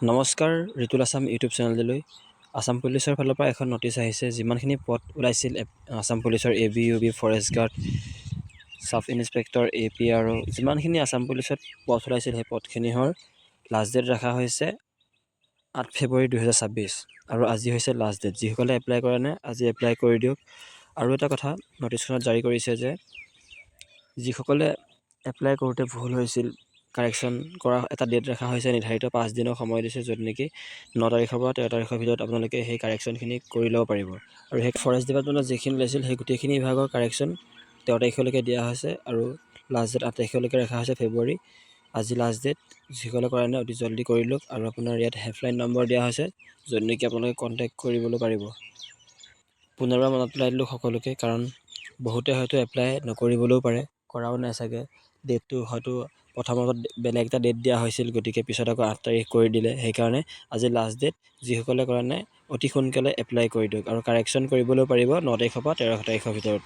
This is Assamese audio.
নমস্কাৰ, ৰিতুল আছাম ইউটিউব চেনেললৈ আছাম পুলিচৰ ফালৰ পৰা এখন নটিচ আহিছে। যিমানখিনি পদ ওলাইছিল আছাম পুলিচৰ ABUB, ফৰেষ্ট গাৰ্ড, চাব ইনস্পেক্টৰ, APRO, যিমানখিনি আছাম পুলিচত পদ ওলাইছিল সেই পদখিনিৰ লাষ্ট ডেট ৰখা হৈছে 8 ফেব্ৰুৱাৰী 2026 আৰু আজি হৈছে লাষ্ট ডেট। যিসকলে এপ্লাই কৰা নাই আজি এপ্লাই কৰি দিয়ক। আৰু এটা কথা নটিচখনত জাৰি কৰিছে যে যিসকলে এপ্লাই কৰোঁতে ভুল হৈছিল, কাৰেকশ্যন কৰা এটা ডেট ৰখা হৈছে, নিৰ্ধাৰিত 5 দিনৰ সময় দিছে, য'ত নেকি 9 তাৰিখৰ পৰা 13 তাৰিখৰ ভিতৰত আপোনালোকে সেই কাৰেকশ্যনখিনি কৰি ল'ব পাৰিব। আৰু সেই ফৰেষ্ট ডিপাৰ্টমেণ্টত যিখিনি ওলাইছিল সেই গোটেইখিনি বিভাগৰ কাৰেকশ্যন 13 তাৰিখলৈকে দিয়া হৈছে আৰু লাষ্ট ডেট 8 তাৰিখলৈকে ৰখা হৈছে ফেব্ৰুৱাৰী। আজি লাষ্ট ডেট। যিসকলে কৰা নাই অতি জল্দি কৰি লওক। আৰু আপোনাৰ ইয়াত হেল্পলাইন নম্বৰ দিয়া হৈছে, য'ত নেকি আপোনালোকে কণ্টেক্ট কৰিবলৈ পাৰিব। পুনৰবাৰ মনত পেলাই দিলোঁ সকলোকে, কাৰণ বহুতে হয়তো এপ্লাই নকৰিবলৈও পাৰে, কৰাও নাই চাগে। ডেটটো হয়তো প্ৰথমত বেলেগ এটা ডেট দিয়া হৈছিল, গতিকে পিছত আকৌ 8 তাৰিখ কৰি দিলে। সেইকাৰণে আজি লাষ্ট ডেট। যিসকলে কৰা নাই অতি সোনকালে এপ্লাই কৰি দিয়ক আৰু কাৰেকশ্যন কৰিবলৈও পাৰিব 9 তাৰিখৰ পৰা 13 তাৰিখৰ ভিতৰত।